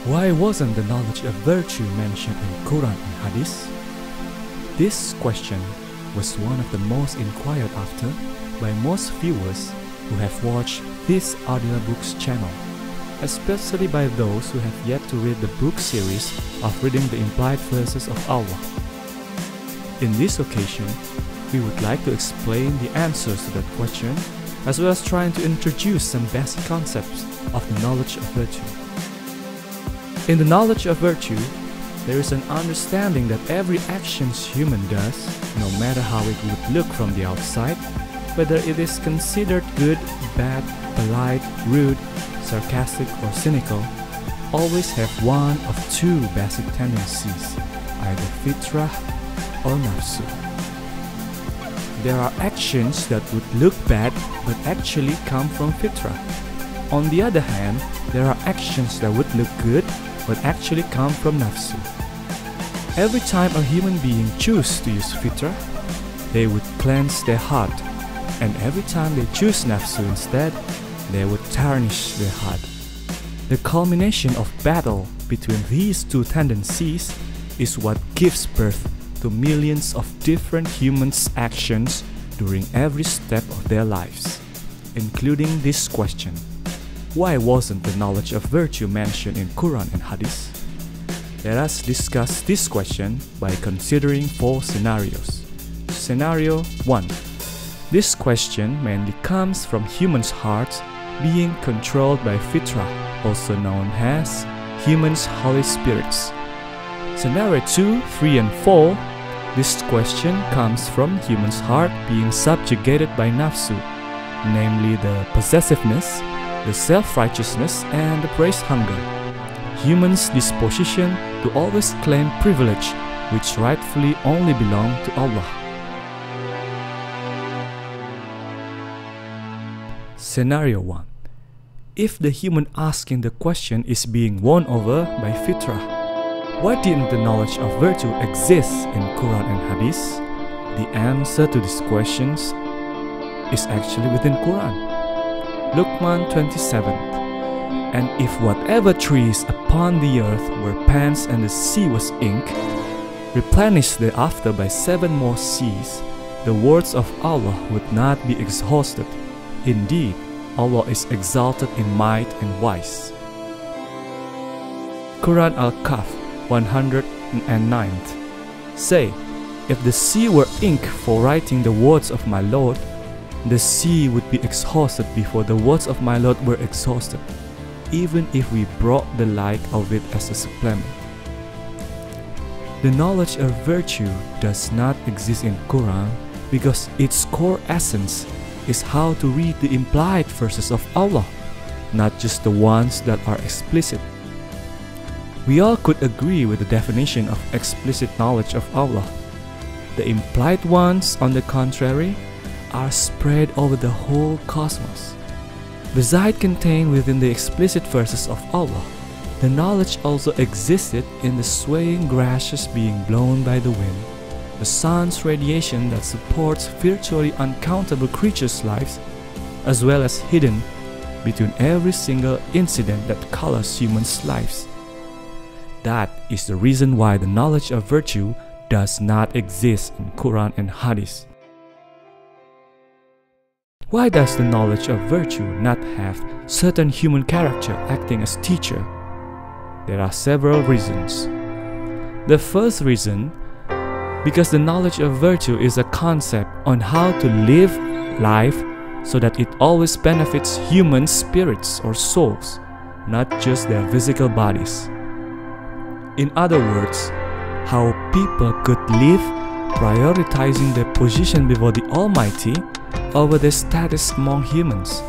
Why wasn't the knowledge of virtue mentioned in Quran and Hadits? This question was one of the most inquired after by most viewers who have watched this audiobooks channel, especially by those who have yet to read the book series of reading the implied verses of Allah. In this occasion, we would like to explain the answers to that question, as well as trying to introduce some basic concepts of the knowledge of virtue. In the knowledge of virtue, there is an understanding that every action human does, no matter how it would look from the outside, whether it is considered good, bad, polite, rude, sarcastic, or cynical, always have one of two basic tendencies, either FITRAH or NAFSU. There are actions that would look bad but actually come from FITRAH. On the other hand, there are actions that would look good but actually come from NAFSU. Every time a human being chooses to use FITRAH, they would cleanse their heart, and every time they choose NAFSU instead, they would tarnish their heart. The culmination of battle between these two tendencies is what gives birth to millions of different humans' actions during every step of their lives, including this question: why wasn't the knowledge of virtue mentioned in Quran and Hadith? Let us discuss this question by considering 4 scenarios. Scenario 1. This question mainly comes from humans' hearts being controlled by FITRAH, also known as humans' Holy Spirits. Scenario 2, 3, and 4. This question comes from humans' heart being subjugated by NAFSU, namely the possessiveness, the self-righteousness, and the praise hunger. Humans' disposition to always claim privilege which rightfully only belong to Allah. Scenario 1. If the human asking the question is being won over by FITRAH, why didn't the knowledge of virtue exist in Quran and Hadith? The answer to these questions is actually within Quran. Luqman 27. And if whatever trees upon the earth were pens and the sea was ink, replenished thereafter by 7 more seas, the words of Allah would not be exhausted. Indeed, Allah is exalted in might and wise. Quran Al-Kahf 109. Say, if the sea were ink for writing the words of my Lord, the sea would be exhausted before the words of my Lord were exhausted, even if we brought the like of it as a supplement. The knowledge of virtue does not exist in Quran because its core essence is how to read the implied verses of Allah, not just the ones that are explicit. We all could agree with the definition of explicit knowledge of Allah. The implied ones, on the contrary, are spread over the whole cosmos. Besides contained within the explicit verses of Allah, the knowledge also existed in the swaying grasses being blown by the wind, the sun's radiation that supports virtually uncountable creatures' lives, as well as hidden between every single incident that colors humans' lives. That is the reason why the knowledge of virtue does not exist in Quran and Hadith. Why does the knowledge of virtue not have certain human character acting as teacher? There are several reasons. The first reason, because the knowledge of virtue is a concept on how to live life so that it always benefits human spirits or souls, not just their physical bodies. In other words, how people could live prioritizing their position before the Almighty over their status among humans,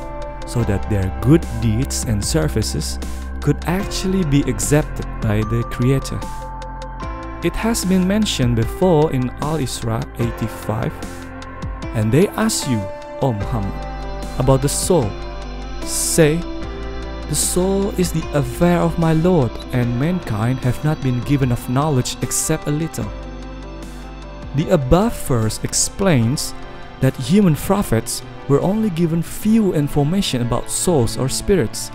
so that their good deeds and services could actually be accepted by the Creator. It has been mentioned before in Al-Isra 85, and they ask you, O Muhammad, about the soul. Say, the soul is the affair of my Lord, and mankind have not been given of knowledge except a little. The above verse explains that human prophets were only given few information about souls or spirits.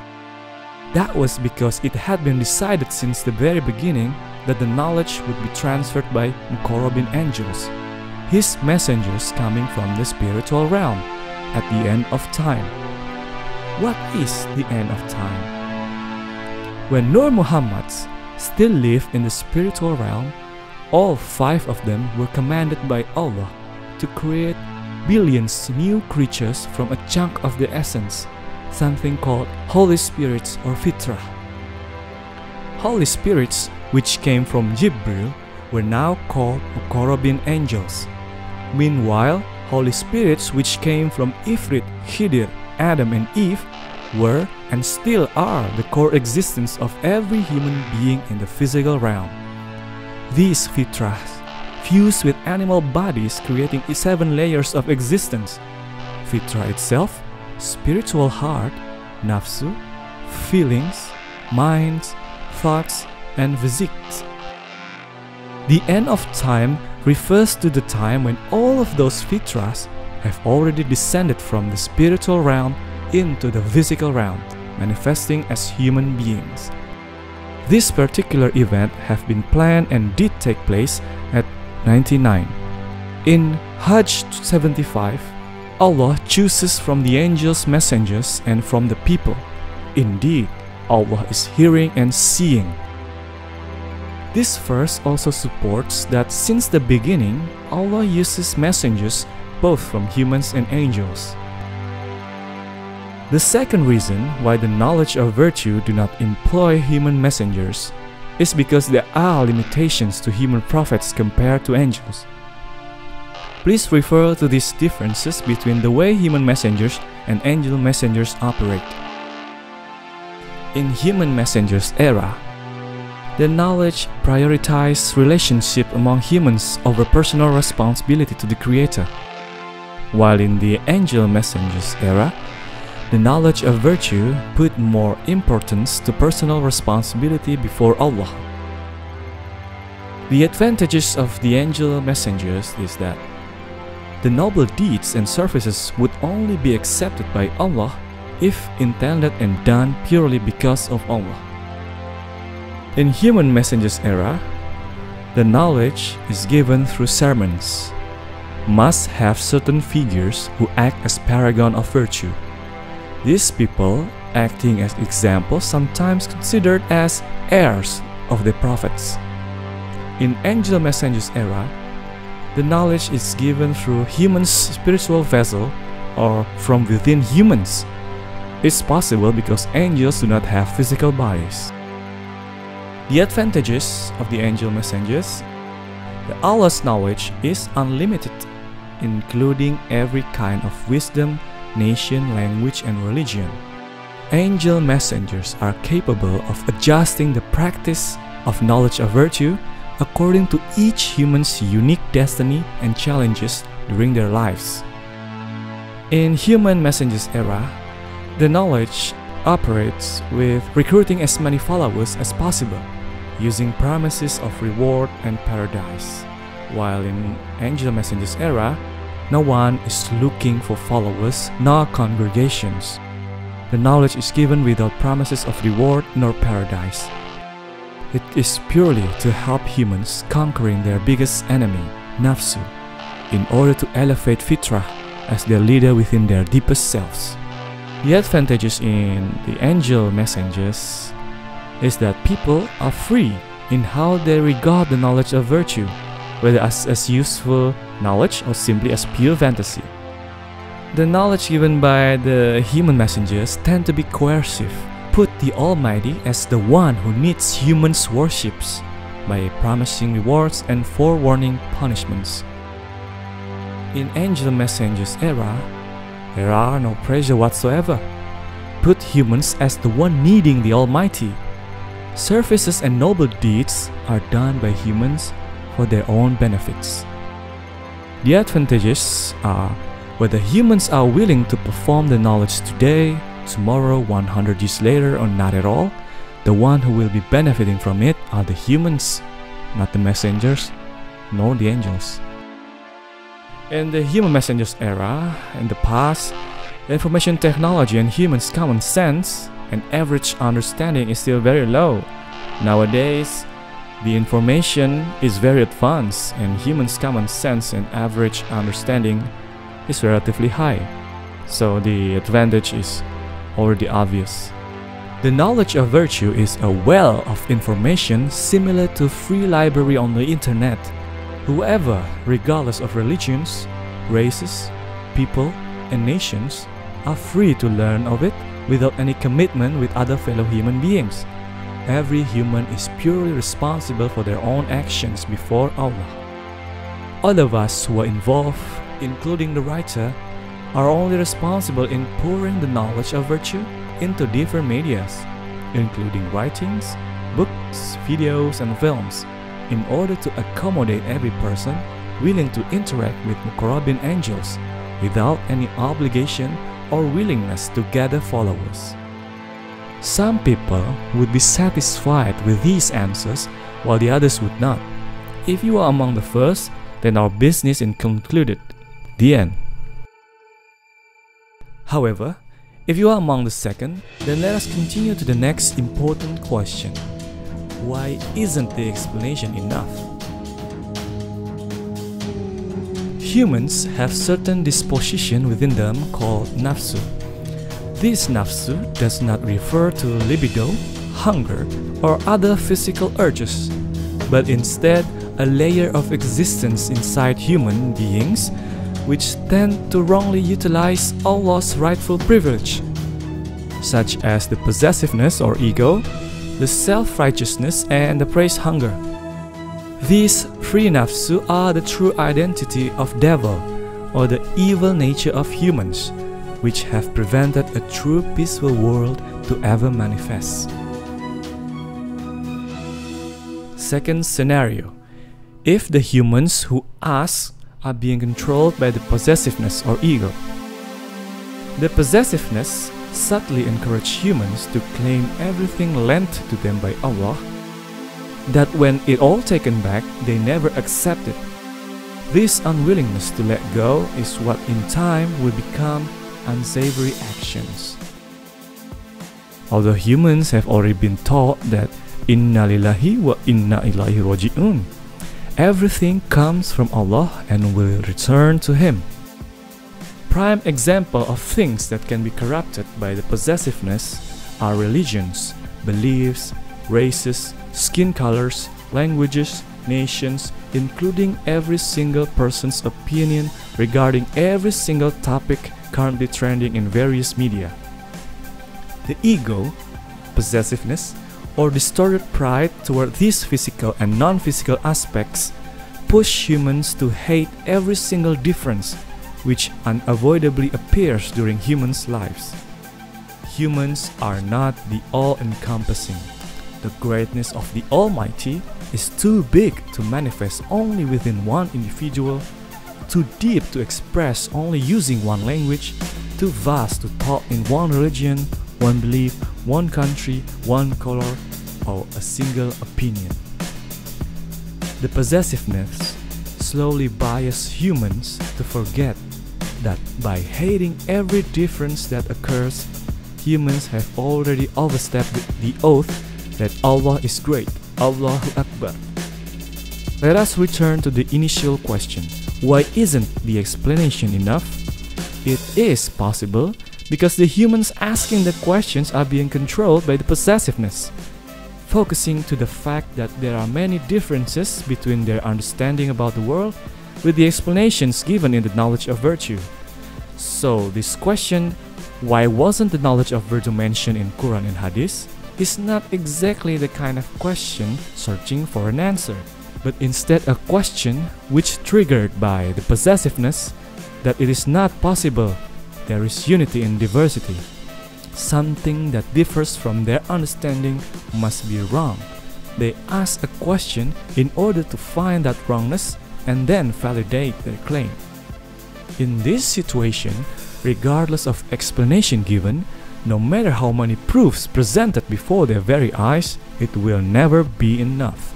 That was because it had been decided since the very beginning that the knowledge would be transferred by cherubim angels, his messengers coming from the spiritual realm at the end of time. What is the end of time? When Nur Muhammads still lived in the spiritual realm, all 5 of them were commanded by Allah to create billions new creatures from a chunk of the essence, something called Holy Spirits or FITRAH. Holy Spirits, which came from Jibril, were now called cherubim angels. Meanwhile, Holy Spirits, which came from Ifrit, Khidir, Adam and Eve, were and still are the core existence of every human being in the physical realm. These fitrahs fuse with animal bodies, creating 7 layers of existence: fitrah itself, spiritual heart, nafsu, feelings, minds, thoughts, and physiques. The end of time refers to the time when all of those fitrahs have already descended from the spiritual realm into the physical realm, manifesting as human beings. This particular event have been planned and did take place at 99. In Hajj 75, Allah chooses from the angels messengers and from the people. Indeed, Allah is hearing and seeing. This verse also supports that since the beginning, Allah uses messengers both from humans and angels. The second reason why the knowledge of virtue do not employ human messengers is because there are limitations to human prophets compared to angels. Please refer to these differences between the way human messengers and angel messengers operate. In human messengers era, the knowledge prioritized relationship among humans over personal responsibility to the Creator, while in the angel messengers era, the knowledge of virtue put more importance to personal responsibility before Allah. The advantages of the angel messengers is that the noble deeds and services would only be accepted by Allah if intended and done purely because of Allah. In human messengers era, the knowledge is given through sermons, must have certain figures who act as paragon of virtue. These people, acting as examples, sometimes considered as heirs of the prophets. In angel messengers era, the knowledge is given through humans' spiritual vessel or from within humans. It's possible because angels do not have physical bodies. The advantages of the angel messengers: Allah's knowledge is unlimited, including every kind of wisdom, nation, language, and religion. Angel messengers are capable of adjusting the practice of knowledge of virtue according to each human's unique destiny and challenges during their lives. In human messengers era, the knowledge operates with recruiting as many followers as possible, using promises of reward and paradise, while in angel messengers era, no one is looking for followers nor congregations. The knowledge is given without promises of reward nor paradise. It is purely to help humans conquering their biggest enemy, NAFSU, in order to elevate FITRAH as their leader within their deepest selves. The advantages in the angel messengers is that people are free in how they regard the knowledge of virtue, whether as useful knowledge or simply as pure fantasy. The knowledge given by the human messengers tend to be coercive, put the Almighty as the one who needs humans' worships by promising rewards and forewarning punishments. In angel messengers era, there are no pressure whatsoever, put humans as the one needing the Almighty. Services and noble deeds are done by humans for their own benefits. The advantages are whether humans are willing to perform the knowledge today, tomorrow, 100 years later, or not at all. The one who will be benefiting from it are the humans, not the messengers, nor the angels. In the human messengers era, in the past, information technology and humans' common sense and average understanding is still very low. Nowadays, the information is very advanced and humans' common sense and average understanding is relatively high. So the advantage is already obvious. The knowledge of virtue is a well of information similar to free library on the internet. Whoever, regardless of religions, races, people, and nations, are free to learn of it without any commitment with other fellow human beings. Every human is purely responsible for their own actions before Allah. All of us who are involved, including the writer, are only responsible in pouring the knowledge of virtue into different medias, including writings, books, videos, and films, in order to accommodate every person willing to interact with Muqarrabin angels without any obligation or willingness to gather followers. Some people would be satisfied with these answers while the others would not. If you are among the first, then our business is concluded. The end. However, if you are among the second, then let us continue to the next important question. Why isn't the explanation enough? Humans have certain disposition within them called NAFSU. This NAFSU does not refer to libido, hunger, or other physical urges, but instead a layer of existence inside human beings which tend to wrongly utilize Allah's rightful privilege, such as the possessiveness or ego, the self-righteousness, and the praise hunger. These three nafsu are the true identity of devil, or the evil nature of humans, which have prevented a true peaceful world to ever manifest. Second scenario. If the humans who ask are being controlled by the possessiveness or ego. The possessiveness subtly encourages humans to claim everything lent to them by Allah, that when it all taken back, they never accept it. This unwillingness to let go is what in time will become unsavory actions. Although humans have already been taught that Inna lillahi wa inna ilaihi raji'un, everything comes from Allah and will return to Him. Prime example of things that can be corrupted by the possessiveness are religions, beliefs, races, skin colors, languages, nations, including every single person's opinion regarding every single topic currently trending in various media. The ego, possessiveness, or distorted pride toward these physical and non-physical aspects push humans to hate every single difference which unavoidably appears during humans' lives. Humans are not the all-encompassing. The greatness of the Almighty is too big to manifest only within one individual, too deep to express only using one language, too vast to talk in one religion, one belief, one country, one color, or a single opinion. The possessiveness slowly biases humans to forget that by hating every difference that occurs, humans have already overstepped the oath that Allah is great, Allahu Akbar. Let us return to the initial question. Why isn't the explanation enough? It is possible because the humans asking the questions are being controlled by the possessiveness, focusing to the fact that there are many differences between their understanding about the world with the explanations given in the knowledge of virtue. So this question, why wasn't the knowledge of virtue mentioned in Quran and Hadits, is not exactly the kind of question searching for an answer, but instead a question which triggered by the possessiveness that it is not possible, there is unity in diversity. Something that differs from their understanding must be wrong. They ask a question in order to find that wrongness and then validate their claim. In this situation, regardless of explanation given, no matter how many proofs presented before their very eyes, it will never be enough.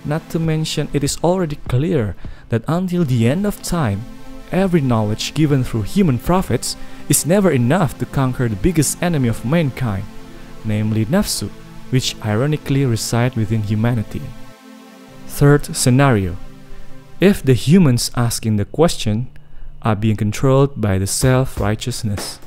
Not to mention, it is already clear that until the end of time, every knowledge given through human prophets is never enough to conquer the biggest enemy of mankind, namely NAFSU, which ironically reside within humanity. Third scenario: if the humans asking the question are being controlled by the self-righteousness.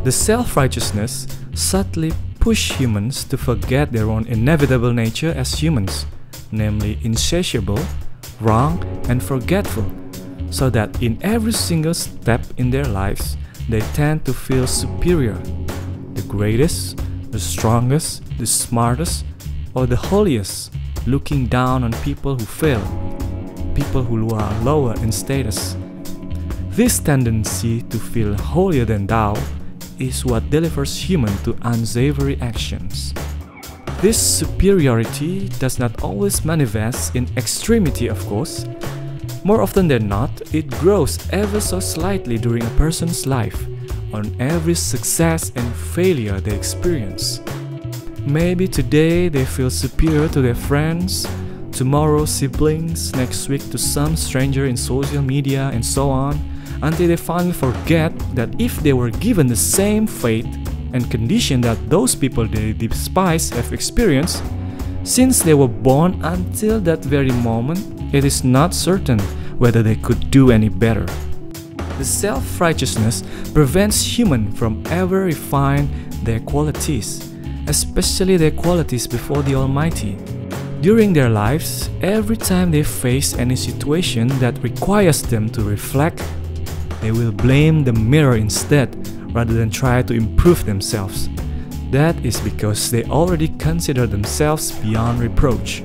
The self-righteousness subtly push humans to forget their own inevitable nature as humans, namely insatiable, wrong, and forgetful, so that in every single step in their lives, they tend to feel superior, the greatest, the strongest, the smartest, or the holiest, looking down on people who fail, people who are lower in status. This tendency to feel holier than thou is what delivers humans to unsavory actions. This superiority does not always manifest in extremity, of course. More often than not, it grows ever so slightly during a person's life, on every success and failure they experience. Maybe today they feel superior to their friends, tomorrow siblings, next week to some stranger in social media, and so on, until they finally forget that if they were given the same fate and condition that those people they despise have experienced, since they were born until that very moment, it is not certain whether they could do any better. The self-righteousness prevents humans from ever refine their qualities, especially their qualities before the Almighty. During their lives, every time they face any situation that requires them to reflect, they will blame the mirror instead, rather than try to improve themselves. That is because they already consider themselves beyond reproach.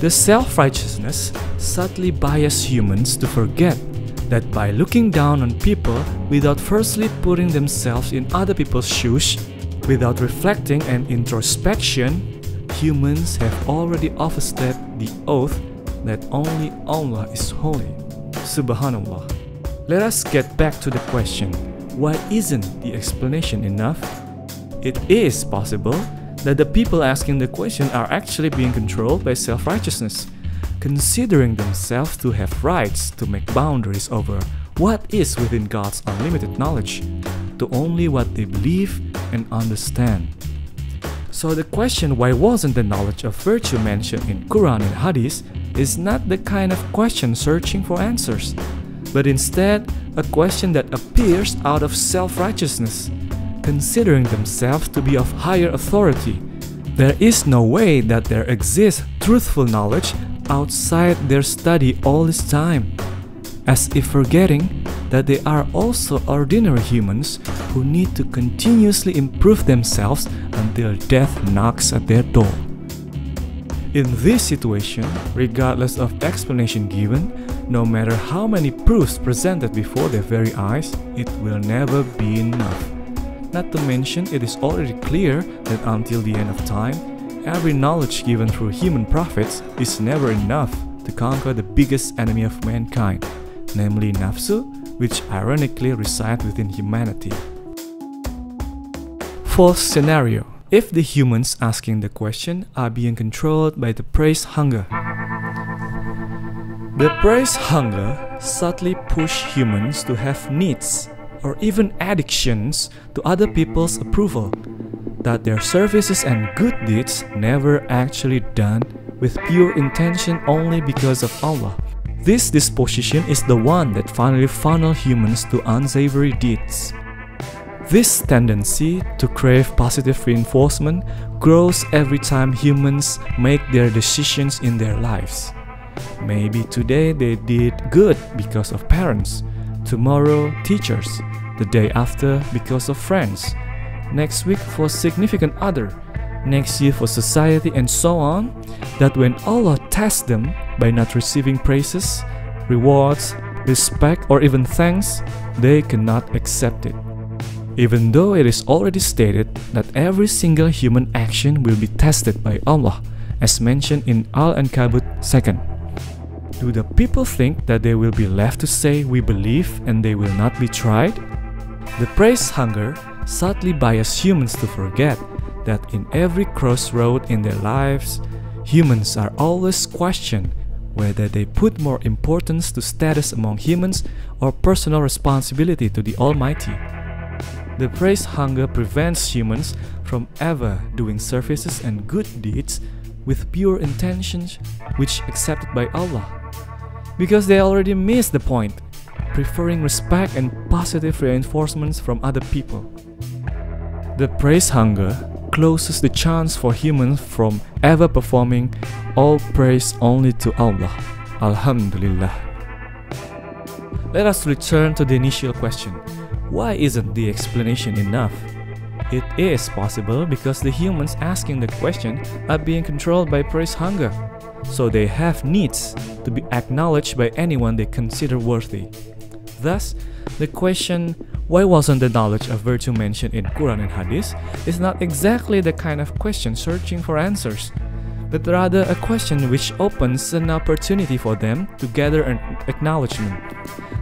The self-righteousness subtly biases humans to forget that by looking down on people without firstly putting themselves in other people's shoes, without reflecting and introspection, humans have already overstepped the oath that only Allah is holy. Subhanallah. Let us get back to the question, why isn't the explanation enough? It is possible that the people asking the question are actually being controlled by self-righteousness, considering themselves to have rights to make boundaries over what is within God's unlimited knowledge, to only what they believe and understand. So the question why wasn't the knowledge of virtue mentioned in Quran and Hadits is not the kind of question searching for answers, but instead a question that appears out of self-righteousness, considering themselves to be of higher authority. There is no way that there exists truthful knowledge outside their study all this time, as if forgetting that they are also ordinary humans who need to continuously improve themselves until death knocks at their door. In this situation, regardless of explanation given, no matter how many proofs presented before their very eyes, it will never be enough. Not to mention, it is already clear that until the end of time, every knowledge given through human prophets is never enough to conquer the biggest enemy of mankind, namely NAFSU, which ironically reside within humanity. Fourth scenario: if the humans asking the question are being controlled by the praise hunger. The praise hunger subtly push humans to have needs or even addictions to other people's approval, that their services and good deeds never actually done with pure intention only because of Allah. This disposition is the one that finally funnels humans to unsavory deeds. This tendency to crave positive reinforcement grows every time humans make their decisions in their lives. Maybe today they did good because of parents, tomorrow teachers, the day after because of friends, next week for significant other, next year for society, and so on, that when Allah tests them by not receiving praises, rewards, respect, or even thanks, they cannot accept it. Even though it is already stated that every single human action will be tested by Allah, as mentioned in Al-Ankabut 2. Do the people think that they will be left to say we believe and they will not be tried? The praise hunger subtly biases humans to forget that in every crossroad in their lives, humans are always questioned whether they put more importance to status among humans or personal responsibility to the Almighty. The praise hunger prevents humans from ever doing services and good deeds with pure intentions which accepted by Allah, because they already missed the point, preferring respect and positive reinforcements from other people. The praise hunger closes the chance for humans from ever performing all praise only to Allah. Alhamdulillah. Let us return to the initial question. Why isn't the explanation enough? It is possible because the humans asking the question are being controlled by praise hunger, so they have needs to be acknowledged by anyone they consider worthy. Thus, the question, why wasn't the knowledge of virtue mentioned in Quran and Hadits, is not exactly the kind of question searching for answers, but rather a question which opens an opportunity for them to gather an acknowledgement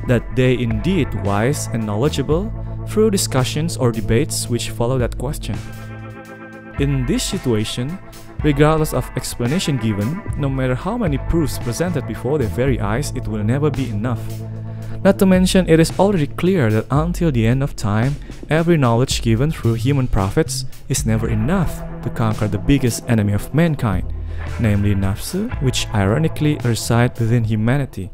that they indeed wise and knowledgeable through discussions or debates which follow that question. In this situation, regardless of explanation given, no matter how many proofs presented before their very eyes, it will never be enough. Not to mention, it is already clear that until the end of time, every knowledge given through human prophets is never enough to conquer the biggest enemy of mankind, namely NAFSU, which ironically reside within humanity.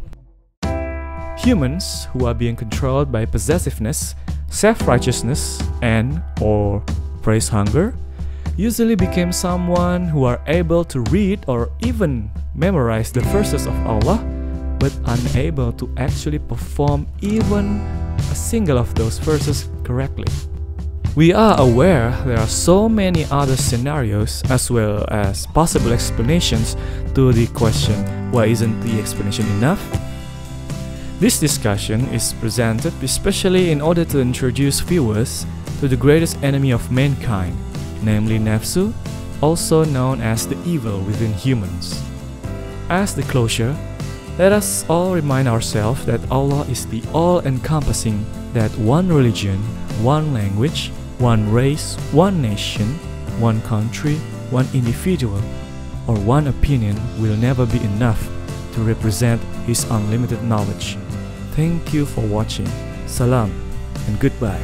Humans who are being controlled by possessiveness, self-righteousness, and/or praise hunger usually became someone who are able to read or even memorize the verses of Allah, but unable to actually perform even a single of those verses correctly. We are aware there are so many other scenarios as well as possible explanations to the question, why isn't the explanation enough? This discussion is presented especially in order to introduce viewers to the greatest enemy of mankind, namely NAFSU, also known as the evil within humans. As the closure, let us all remind ourselves that Allah is the all-encompassing, that one religion, one language, one race, one nation, one country, one individual, or one opinion will never be enough to represent His unlimited knowledge. Thank you for watching. Salam and goodbye.